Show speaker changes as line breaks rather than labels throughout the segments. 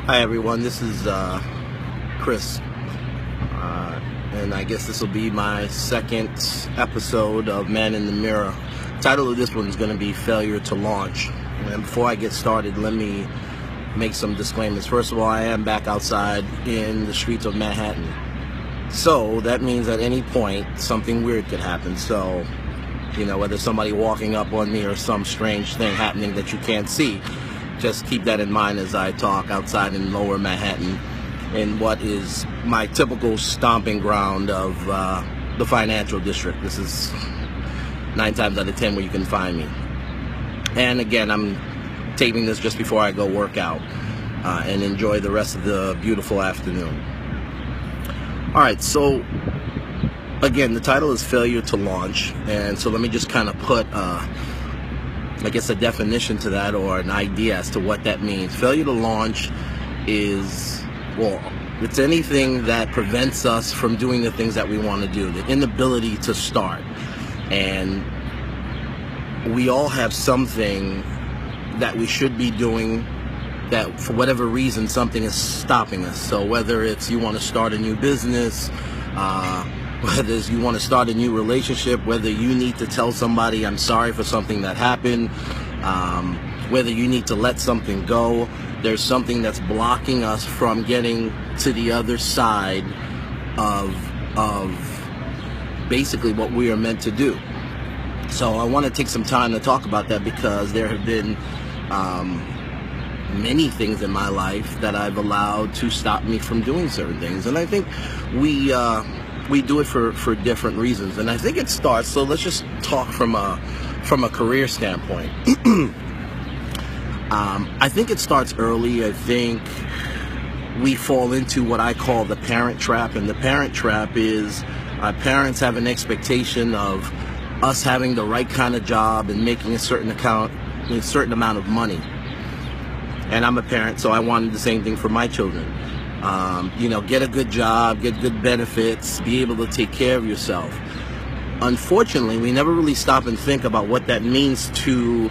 Hi everyone, this is Chris, and I guess this will be my second episode of Man in the Mirror. The title of this one is going to be Failure to Launch. And before I get started, let me make some disclaimers. First of all, I am back outside in the streets of Manhattan. So that means at any point something weird could happen. So, whether somebody walking up on me or some strange thing happening that you can't see, just keep that in mind as I talk outside in lower Manhattan in what is my typical stomping ground of the financial district. This is 9 times out of 10 where you can find me. And again, I'm taping this just before I go work out and enjoy the rest of the beautiful afternoon. Alright, so again, the title is Failure to Launch, and so let me just kind of put I guess a definition to that, or an idea as to what that means. Failure to launch is, it's anything that prevents us from doing the things that we want to do, the inability to start. And we all have something that we should be doing that for whatever reason something is stopping us. So whether it's you want to start a new business, whether you want to start a new relationship, whether you need to tell somebody I'm sorry for something that happened, whether you need to let something go, there's something that's blocking us from getting to the other side of basically what we are meant to do. So I want to take some time to talk about that, because there have been many things in my life that I've allowed to stop me from doing certain things. And I think we do it for different reasons, and I think it starts. So let's just talk from a career standpoint. I think it starts early. I think we fall into what I call the parent trap, and the parent trap is our parents have an expectation of us having the right kind of job and making a certain amount of money. And I'm a parent, so I wanted the same thing for my children. Get a good job, get good benefits, be able to take care of yourself. Unfortunately, we never really stop and think about what that means to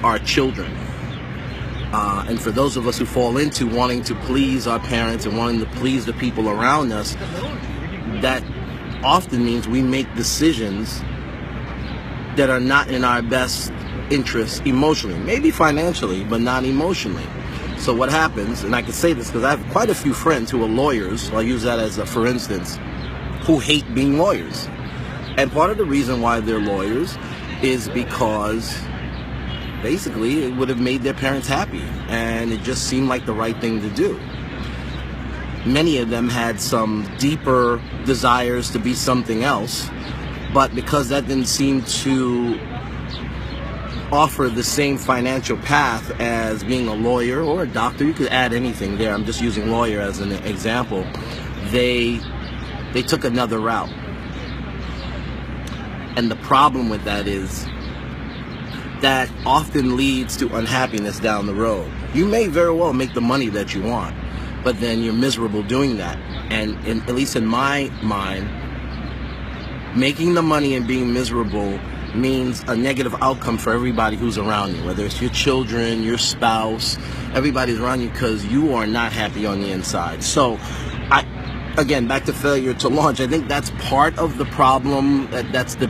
our children. And for those of us who fall into wanting to please our parents and wanting to please the people around us, that often means we make decisions that are not in our best interest emotionally, maybe financially, but not emotionally. So what happens, and I can say this because I have quite a few friends who are lawyers, so I'll use that as a for instance, who hate being lawyers. And part of the reason why they're lawyers is because basically it would have made their parents happy, and it just seemed like the right thing to do. Many of them had some deeper desires to be something else, but because that didn't seem to offer the same financial path as being a lawyer or a doctor, you could add anything there, I'm just using lawyer as an example, they took another route. And the problem with that is that often leads to unhappiness down the road. You may very well make the money that you want, but then you're miserable doing that. And at least in my mind, making the money and being miserable means a negative outcome for everybody who's around you, whether it's your children, your spouse, everybody's around you, because you are not happy on the inside. So again, back to failure to launch, I think that's part of the problem. That's the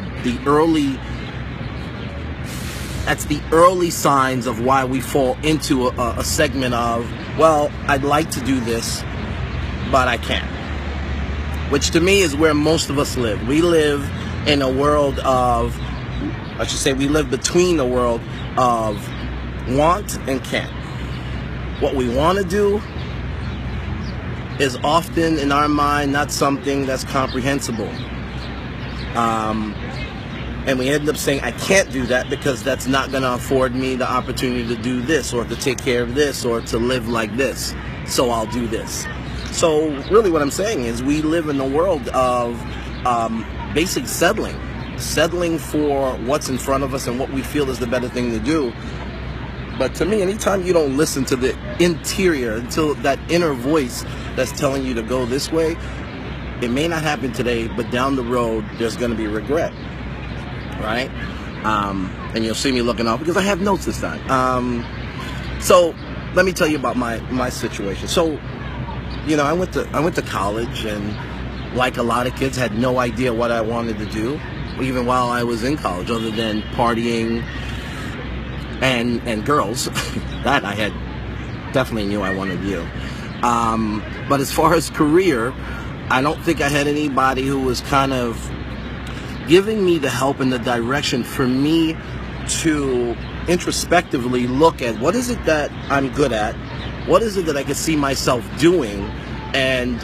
early signs of why we fall into a segment of, I'd like to do this, but I can't. Which to me is where most of us live. We live in a world of, we live between the world of want and can't. What we want to do is often, in our mind, not something that's comprehensible. And we end up saying, I can't do that because that's not going to afford me the opportunity to do this, or to take care of this, or to live like this. So I'll do this. So really what I'm saying is we live in a world of basic settling for what's in front of us and what we feel is the better thing to do. But to me, anytime you don't listen to the interior, until that inner voice that's telling you to go this way, it may not happen today, but down the road there's going to be regret, right? And you'll see me looking off because I have notes this time. So let me tell you about my situation. So, I went to college, and like a lot of kids, had no idea what I wanted to do, even while I was in college, other than partying and girls. That I had definitely knew I wanted to do. But as far as career, I don't think I had anybody who was kind of giving me the help and the direction for me to introspectively look at what is it that I'm good at, what is it that I could see myself doing, and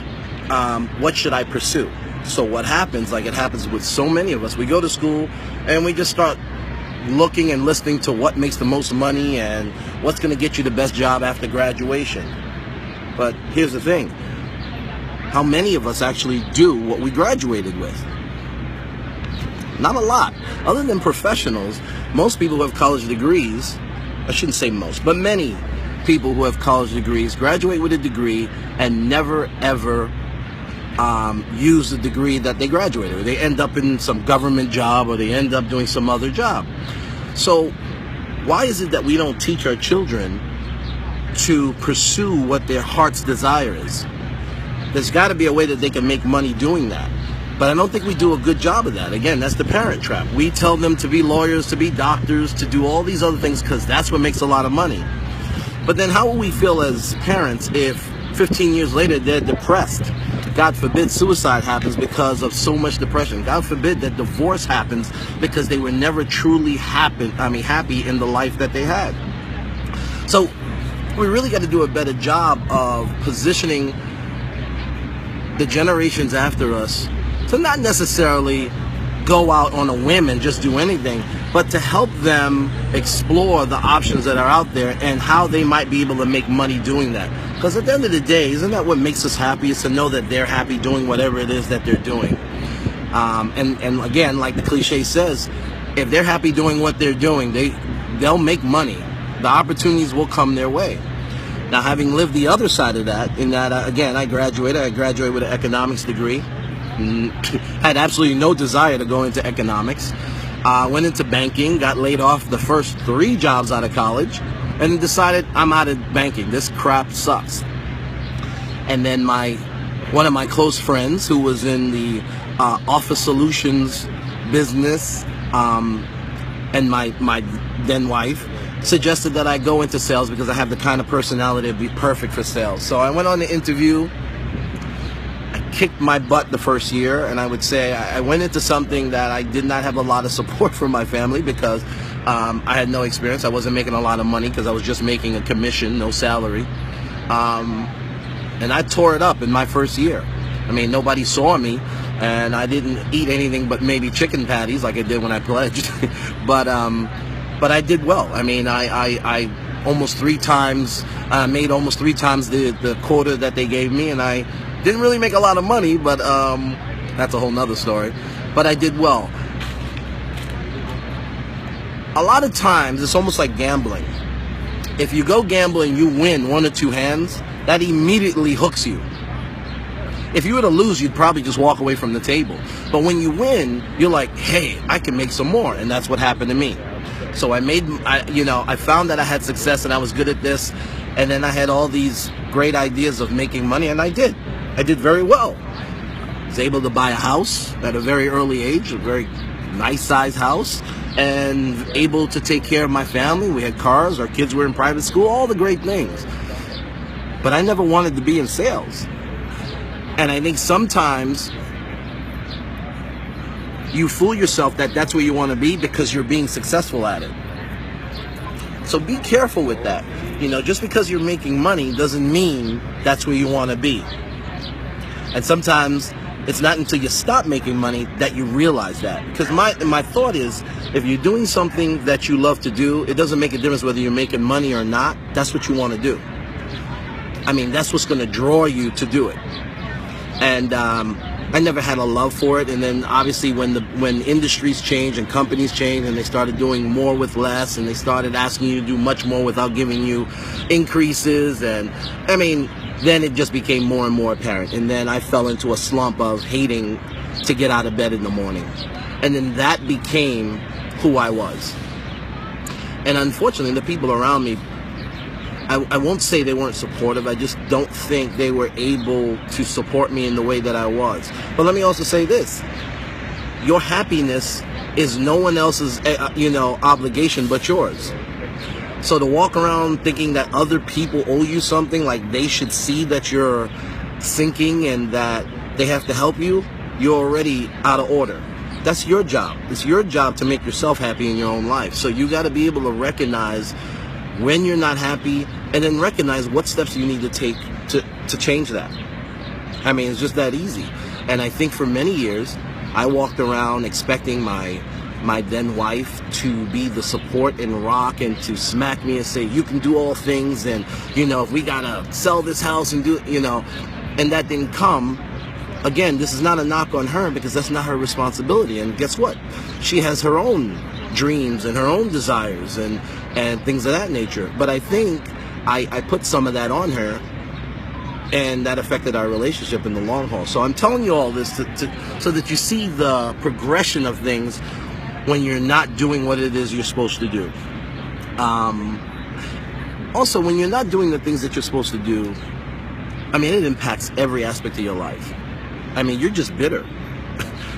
what should I pursue. So what happens, like it happens with so many of us, we go to school and we just start looking and listening to what makes the most money and what's going to get you the best job after graduation. But here's the thing, how many of us actually do what we graduated with? Not a lot. Other than professionals, most people who have college degrees, I shouldn't say most, but many people who have college degrees graduate with a degree and never ever use the degree that they graduated with. They end up in some government job, or they end up doing some other job. So why is it that we don't teach our children to pursue what their heart's desire is? There's got to be a way that they can make money doing that. But I don't think we do a good job of that. Again, that's the parent trap. We tell them to be lawyers, to be doctors, to do all these other things because that's what makes a lot of money. But then how will we feel as parents if 15 years later they're depressed? God forbid suicide happens because of so much depression. God forbid that divorce happens because they were never truly happy in the life that they had. So we really got to do a better job of positioning the generations after us to not necessarily go out on a whim and just do anything, but to help them explore the options that are out there and how they might be able to make money doing that. Because at the end of the day, isn't that what makes us happy, is to know that they're happy doing whatever it is that they're doing. And again, like the cliche says, if they're happy doing what they're doing, they'll make money. The opportunities will come their way. Now, having lived the other side of that, in that, again, I graduated with an economics degree. Had absolutely no desire to go into economics. Went into banking, got laid off the first 3 jobs out of college, and decided I'm out of banking. This crap sucks. And then one of my close friends who was in the office solutions business, and my then wife, suggested that I go into sales because I have the kind of personality that would be perfect for sales. So I went on the interview. Kicked my butt the first year, and I would say I went into something that I did not have a lot of support from my family because I had no experience. I wasn't making a lot of money because I was just making a commission, no salary. And I tore it up in my first year. I mean, nobody saw me, and I didn't eat anything but maybe chicken patties like I did when I pledged. But I did well. I mean, I almost 3 times made almost 3 times the quota that they gave me, and I didn't really make a lot of money, but that's a whole nother story. But I did well. A lot of times, it's almost like gambling. If you go gambling, you win 1 or 2 hands, that immediately hooks you. If you were to lose, you'd probably just walk away from the table. But when you win, you're like, hey, I can make some more. And that's what happened to me. So I found that I had success and I was good at this. And then I had all these great ideas of making money, and I did. I did very well. I was able to buy a house at a very early age, a very nice size house, and able to take care of my family. We had cars, our kids were in private school, all the great things. But I never wanted to be in sales. And I think sometimes you fool yourself that that's where you want to be because you're being successful at it. So be careful with that. Just because you're making money doesn't mean that's where you want to be. And sometimes it's not until you stop making money that you realize that. Because my thought is, if you're doing something that you love to do, it doesn't make a difference whether you're making money or not. That's what you want to do. I mean, that's what's going to draw you to do it. And I never had a love for it. And then obviously when industries change and companies change and they started doing more with less and they started asking you to do much more without giving you increases, and I mean, then it just became more and more apparent. And then I fell into a slump of hating to get out of bed in the morning. And then that became who I was. And unfortunately, the people around me I won't say they weren't supportive. I just don't think they were able to support me in the way that I was. But let me also say this. Your happiness is no one else's, obligation but yours. So to walk around thinking that other people owe you something, like they should see that you're sinking and that they have to help you, you're already out of order. That's your job. It's your job to make yourself happy in your own life. So you got to be able to recognize when you're not happy, and then recognize what steps you need to take to change that. I mean, it's just that easy. And I think for many years, I walked around expecting my then wife to be the support and rock and to smack me and say, you can do all things, and, if we got to sell this house and do, and that didn't come. Again, this is not a knock on her, because that's not her responsibility. And guess what? She has her own dreams and her own desires and things of that nature. But I think I put some of that on her, and that affected our relationship in the long haul. So I'm telling you all this so that you see the progression of things when you're not doing what it is you're supposed to do. Also, when you're not doing the things that you're supposed to do, I mean, it impacts every aspect of your life. I mean, you're just bitter.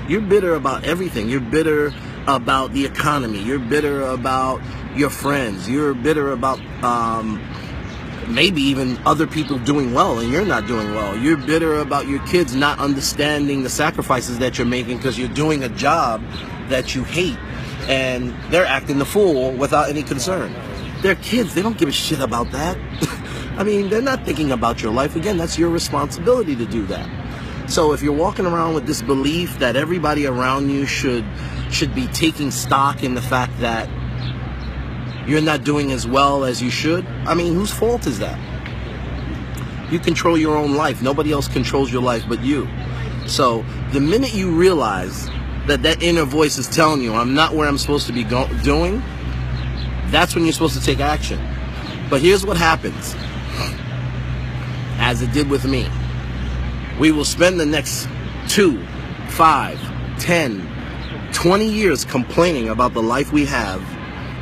You're bitter about everything. You're bitter about the economy. You're bitter about your friends. You're bitter about maybe even other people doing well and you're not doing well. You're bitter about your kids not understanding the sacrifices that you're making because you're doing a job that you hate, and they're acting the fool without any concern. They're kids. They don't give a shit about that. I mean, they're not thinking about your life. Again, that's your responsibility to do that. So if you're walking around with this belief that everybody around you should be taking stock in the fact that you're not doing as well as you should, I mean, whose fault is that? You control your own life. Nobody else controls your life but you. So the minute you realize that inner voice is telling you, I'm not where I'm supposed to be doing, that's when you're supposed to take action. But here's what happens, as it did with me. We will spend the next 2, 5, 10, 20 years complaining about the life we have,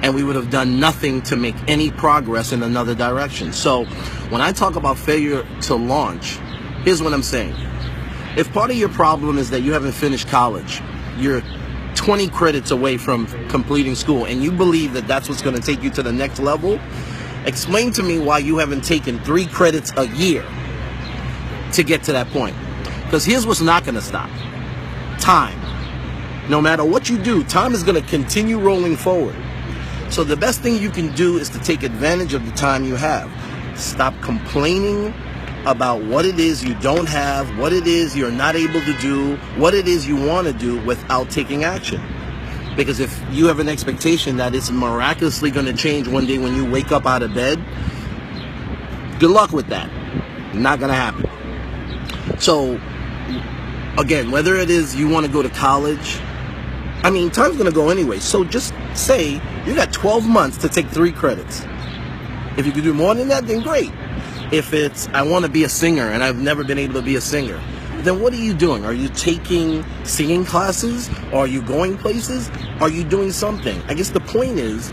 and we would have done nothing to make any progress in another direction. So when I talk about failure to launch, here's what I'm saying. If part of your problem is that you haven't finished college, you're 20 credits away from completing school, and you believe that that's what's going to take you to the next level, explain to me why you haven't taken 3 credits a year to get to that point. Because here's what's not going to stop. Time. No matter what you do, time is going to continue rolling forward. So the best thing you can do is to take advantage of the time you have. Stop complaining about what it is you don't have, what it is you're not able to do, what it is you want to do without taking action. Because if you have an expectation that it's miraculously going to change one day when you wake up out of bed, good luck with that. Not going to happen. So, again, whether it is you want to go to college, I mean, time's going to go anyway. So just say you got 12 months to take 3 credits. If you can do more than that, then great. If it's, I want to be a singer and I've never been able to be a singer, then what are you doing? Are you taking singing classes? Are you going places? Are you doing something? I guess the point is,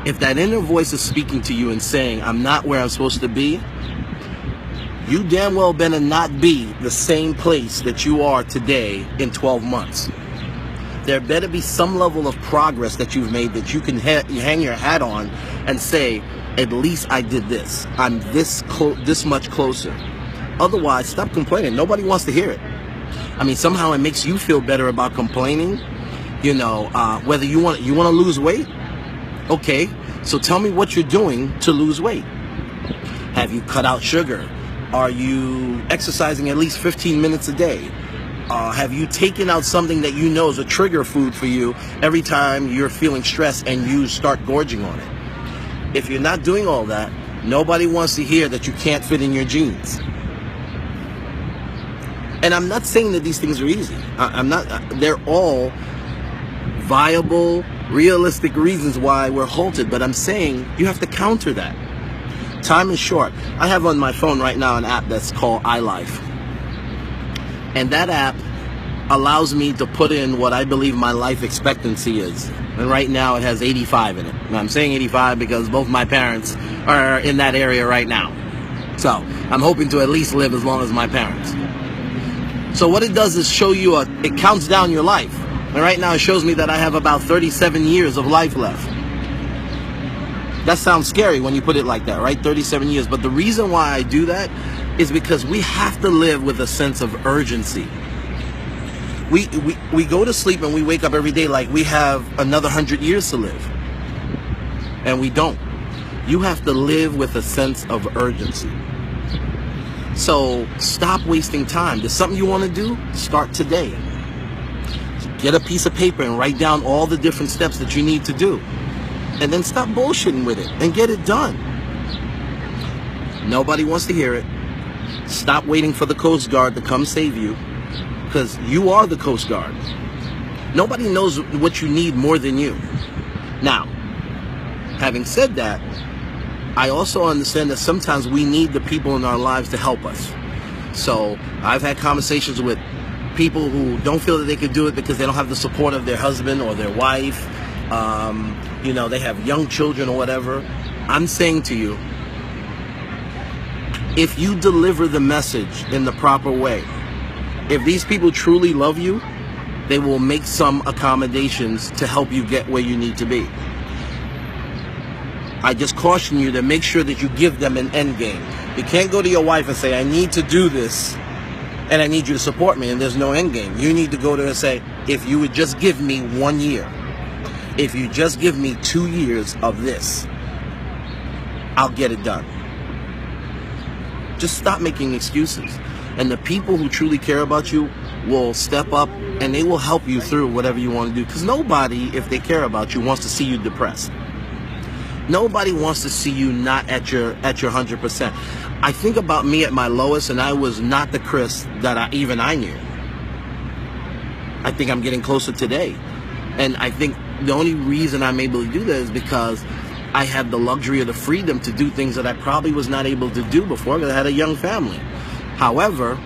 if that inner voice is speaking to you and saying, I'm not where I'm supposed to be, you damn well better not be the same place that you are today in 12 months. There better be some level of progress that you've made that you can hang your hat on and say, at least I did this. I'm this much closer. Otherwise, stop complaining. Nobody wants to hear it. I mean, somehow it makes you feel better about complaining. Whether you want to lose weight. Okay, so tell me what you're doing to lose weight. Have you cut out sugar? Are you exercising at least 15 minutes a day? Have you taken out something that you know is a trigger food for you every time you're feeling stressed and you start gorging on it? If you're not doing all that, nobody wants to hear that you can't fit in your jeans. And I'm not saying that these things are easy. They're all viable, realistic reasons why we're halted, but I'm saying you have to counter that. Time is short. I have on my phone right now an app that's called iLife. And that app allows me to put in what I believe my life expectancy is. And right now it has 85 in it. And I'm saying 85 because both my parents are in that area right now. So I'm hoping to at least live as long as my parents. So what it does is show you it counts down your life. And right now it shows me that I have about 37 years of life left. That sounds scary when you put it like that, right? 37 years. But the reason why I do that is because we have to live with a sense of urgency. We go to sleep and we wake up every day like we have another 100 years to live. And we don't. You have to live with a sense of urgency. So stop wasting time. There's something you want to do? Start today. Get a piece of paper and write down all the different steps that you need to do. And then stop bullshitting with it and get it done. Nobody wants to hear it. Stop waiting for the Coast Guard to come save you, because you are the Coast Guard. Nobody knows what you need more than you. Now, having said that, I also understand that sometimes we need the people in our lives to help us. So I've had conversations with people who don't feel that they could do it because they don't have the support of their husband or their wife. They have young children or whatever. I'm saying to you, if you deliver the message in the proper way, if these people truly love you, they will make some accommodations to help you get where you need to be. I just caution you to make sure that you give them an end game. You can't go to your wife and say, I need to do this and I need you to support me, and there's no end game. You need to go to her and say, if you would just give me 1 year, if you just give me 2 years of this, I'll get it done. Just stop making excuses. And the people who truly care about you will step up and they will help you through whatever you want to do. Because nobody, if they care about you, wants to see you depressed. Nobody wants to see you not at your 100%. I think about me at my lowest, and I was not the Chris that I knew. I think I'm getting closer today. And I think the only reason I'm able to do that is because I had the luxury or the freedom to do things that I probably was not able to do before because I had a young family. However,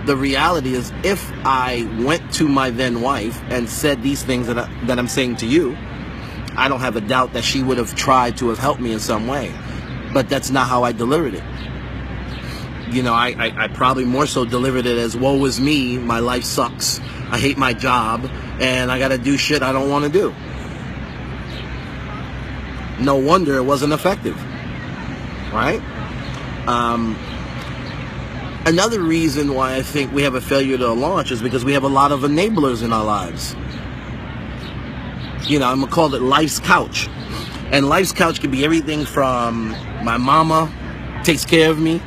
the reality is, if I went to my then wife and said these things that I'm saying to you, I don't have a doubt that she would have tried to have helped me in some way. But that's not how I delivered it. I probably more so delivered it as, woe is me, my life sucks, I hate my job, and I gotta do shit I don't want to do. No wonder it wasn't effective, right? Another reason why I think we have a failure to launch is because we have a lot of enablers in our lives. I'm going to call it life's couch. And life's couch can be everything from my mama takes care of me.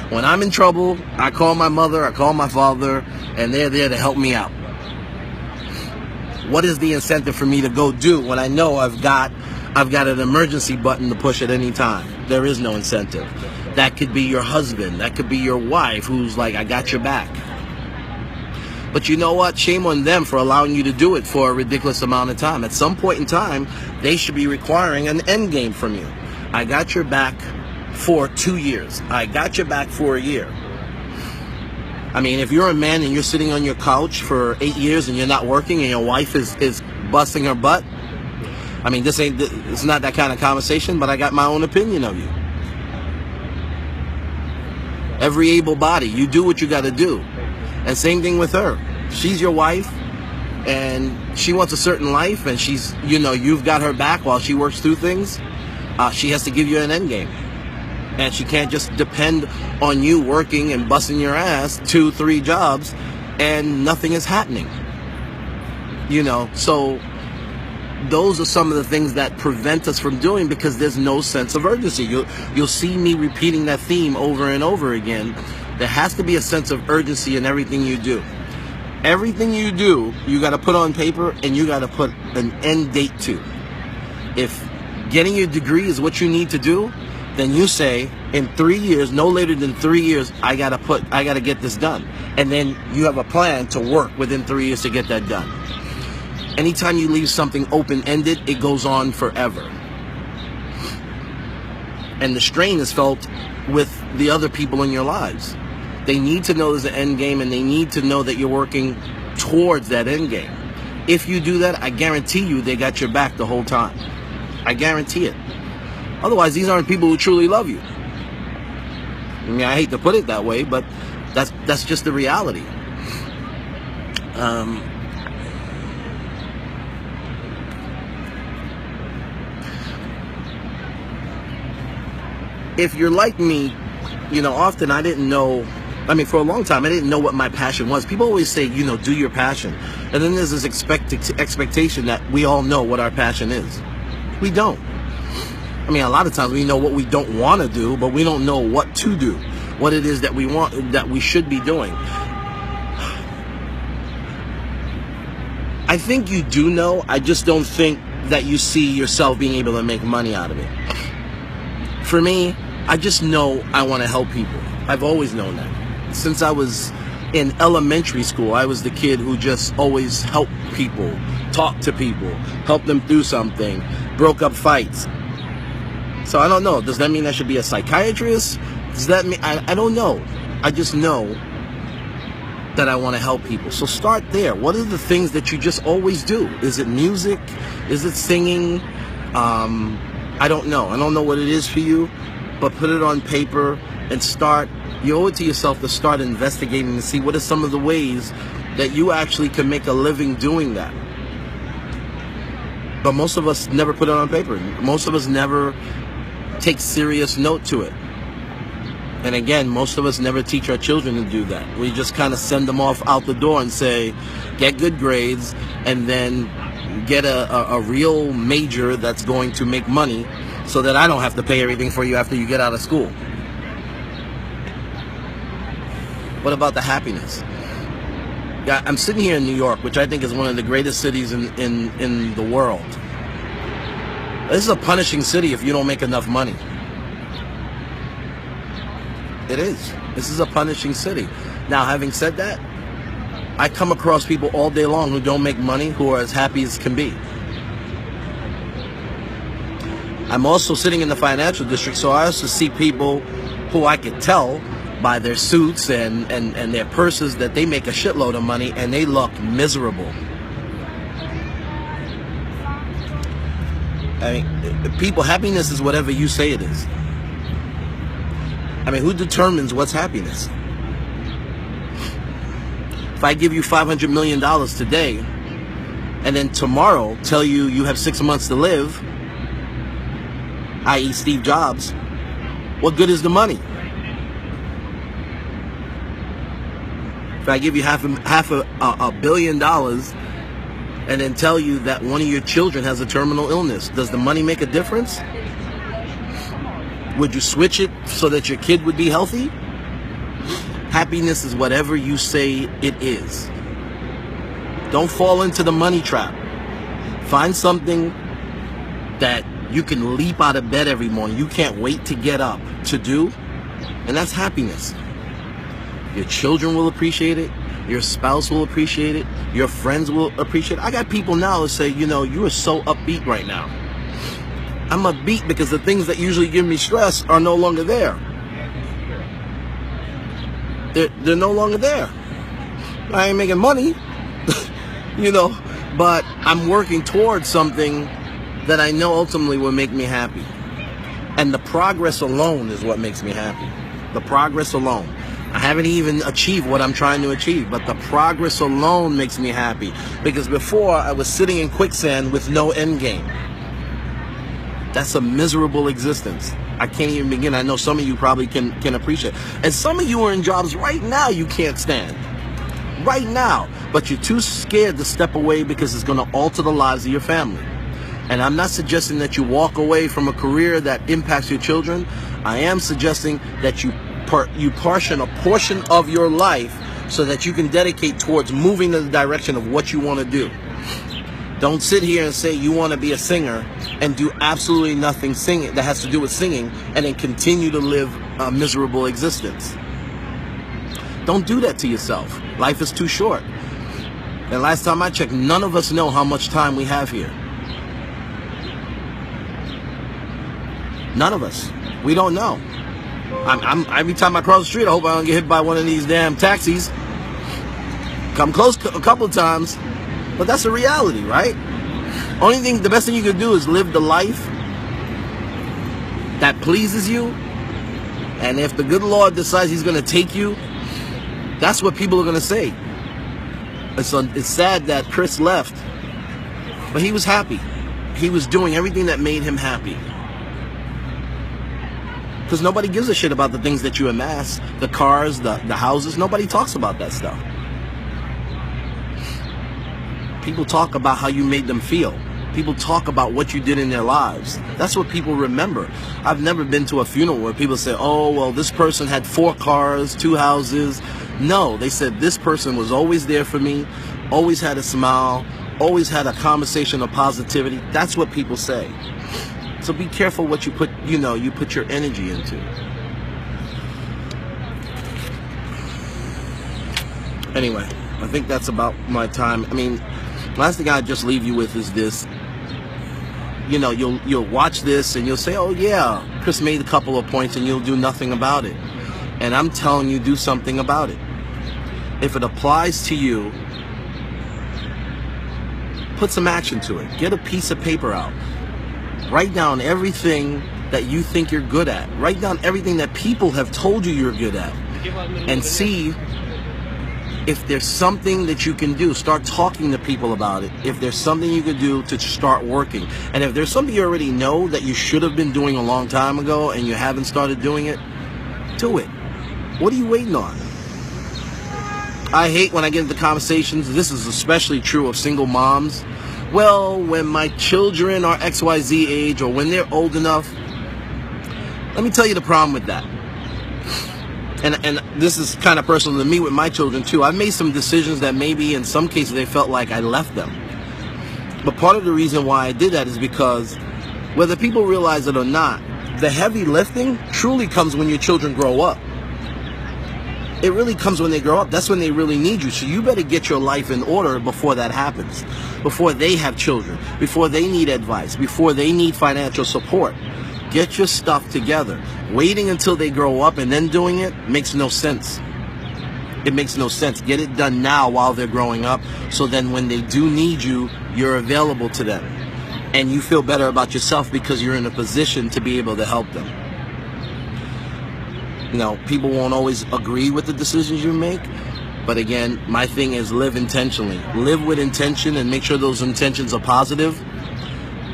When I'm in trouble, I call my mother, I call my father, and they're there to help me out. What is the incentive for me to go do when I know I've got an emergency button to push at any time? There is no incentive. That could be your husband. That could be your wife who's like, I got your back. But you know what? Shame on them for allowing you to do it for a ridiculous amount of time. At some point in time, they should be requiring an end game from you. I got your back for 2 years. I got your back for a year. I mean, if you're a man and you're sitting on your couch for 8 years and you're not working and your wife is busting her butt, I mean, it's not that kind of conversation, but I got my own opinion of you. Every able body, you do what you got to do. And same thing with her. She's your wife, and she wants a certain life, and she's, you've got her back while she works through things. She has to give you an end game. And she can't just depend on you working and busting your ass 2-3 jobs and nothing is happening. So those are some of the things that prevent us from doing, because there's no sense of urgency. You'll see me repeating that theme over and over again. There has to be a sense of urgency in everything you do. Everything you do, you got to put on paper, and you got to put an end date to. If getting your degree is what you need to do, then you say, in 3 years, no later than 3 years, I got to get this done. And then you have a plan to work within 3 years to get that done. Anytime you leave something open-ended, it goes on forever. And the strain is felt with the other people in your lives. They need to know there's an end game, and they need to know that you're working towards that end game. If you do that, I guarantee you they got your back the whole time. I guarantee it. Otherwise, these aren't people who truly love you. I mean, I hate to put it that way, but that's just the reality. If you're like me, often I didn't know. I mean, for a long time, I didn't know what my passion was. People always say, do your passion. And then there's this expectation that we all know what our passion is. We don't. I mean, a lot of times we know what we don't want to do, but we don't know what to do, what it is that we want, that we should be doing. I think you do know. I just don't think that you see yourself being able to make money out of it. For me, I just know I want to help people. I've always known that. Since I was in elementary school, I was the kid who just always helped people, talked to people, helped them through something, broke up fights. So I don't know. Does that mean I should be a psychiatrist? Does that mean... I don't know. I just know that I want to help people. So start there. What are the things that you just always do? Is it music? Is it singing? I don't know. I don't know what it is for you, but put it on paper and start. You owe it to yourself to start investigating to see what are some of the ways that you actually can make a living doing that. But most of us never put it on paper. Most of us never take serious note to it. And again, most of us never teach our children to do that. We just kind of send them off out the door and say, get good grades, and then get a real major that's going to make money so that I don't have to pay everything for you after you get out of school. What about the happiness? Yeah, I'm sitting here in New York, which I think is one of the greatest cities in the world. This is a punishing city if you don't make enough money. It is. This is a punishing city. Now, having said that, I come across people all day long who don't make money, who are as happy as can be. I'm also sitting in the financial district, so I also see people who I could tell by their suits and their purses that they make a shitload of money and they look miserable. I mean, people, happiness is whatever you say it is. I mean, who determines what's happiness? If I give you $500 million today and then tomorrow tell you you have 6 months to live, i.e. Steve Jobs, what good is the money? If I give you half a billion dollars and then tell you that one of your children has a terminal illness, does the money make a difference? Would you switch it so that your kid would be healthy? Happiness is whatever you say it is. Don't fall into the money trap. Find something that you can leap out of bed every morning, you can't wait to get up to do, and that's happiness. Your children will appreciate it. Your spouse will appreciate it. Your friends will appreciate it. I got people now that say, you are so upbeat right now. I'm upbeat because the things that usually give me stress are no longer there. They're no longer there. I ain't making money, but I'm working towards something that I know ultimately will make me happy. And the progress alone is what makes me happy. The progress alone. I haven't even achieved what I'm trying to achieve, but the progress alone makes me happy. Because before, I was sitting in quicksand with no end game. That's a miserable existence. I can't even begin. I know some of you probably can appreciate. And some of you are in jobs right now you can't stand. Right now. But you're too scared to step away because it's going to alter the lives of your family. And I'm not suggesting that you walk away from a career that impacts your children. I am suggesting that you portion a portion of your life so that you can dedicate towards moving in the direction of what you want to do. Don't sit here and say you want to be a singer and do absolutely nothing singing that has to do with singing and then continue to live a miserable existence. Don't do that to yourself. Life is too short. And last time I checked, none of us know how much time we have here. None of us. We don't know. Every time I cross the street, I hope I don't get hit by one of these damn taxis. Come close a couple of times, but that's a reality, right? The best thing you can do is live the life that pleases you. And if the good Lord decides he's going to take you, that's what people are going to say. It's sad that Chris left, but he was happy. He was doing everything that made him happy. Because nobody gives a shit about the things that you amass, the cars, the houses. Nobody talks about that stuff. People talk about how you made them feel. People talk about what you did in their lives. That's what people remember. I've never been to a funeral where people say, oh, well, this person had 4 cars, 2 houses. No, they said this person was always there for me, always had a smile, always had a conversation of positivity. That's what people say. So be careful what you put your energy into. Anyway, I think that's about my time. I mean, last thing I'd just leave you with is this. You'll watch this and you'll say, oh yeah, Chris made a couple of points, and you'll do nothing about it. And I'm telling you, do something about it. If it applies to you, put some action to it. Get a piece of paper out. Write down everything that you think you're good at. Write down everything that people have told you you're good at. And see if there's something that you can do. Start talking to people about it. If there's something you can do to start working. And if there's something you already know that you should have been doing a long time ago and you haven't started doing it, do it. What are you waiting on? I hate when I get into conversations. This is especially true of single moms. Well, when my children are XYZ age, or when they're old enough. Let me tell you the problem with that. And this is kind of personal to me with my children too. I've made some decisions that maybe in some cases they felt like I left them. But part of the reason why I did that is because whether people realize it or not, the heavy lifting truly comes when your children grow up. It really comes when they grow up. That's when they really need you. So you better get your life in order before that happens. Before they have children. Before they need advice. Before they need financial support. Get your stuff together. Waiting until they grow up and then doing it makes no sense. It makes no sense. Get it done now while they're growing up, so then when they do need you, you're available to them. And you feel better about yourself because you're in a position to be able to help them. People won't always agree with the decisions you make. But again, my thing is live intentionally. Live with intention and make sure those intentions are positive.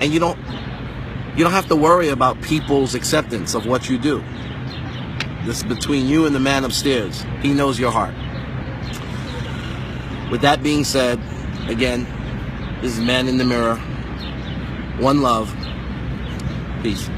And you don't have to worry about people's acceptance of what you do. This is between you and the man upstairs. He knows your heart. With that being said, again, this is Man in the Mirror. One love. Peace.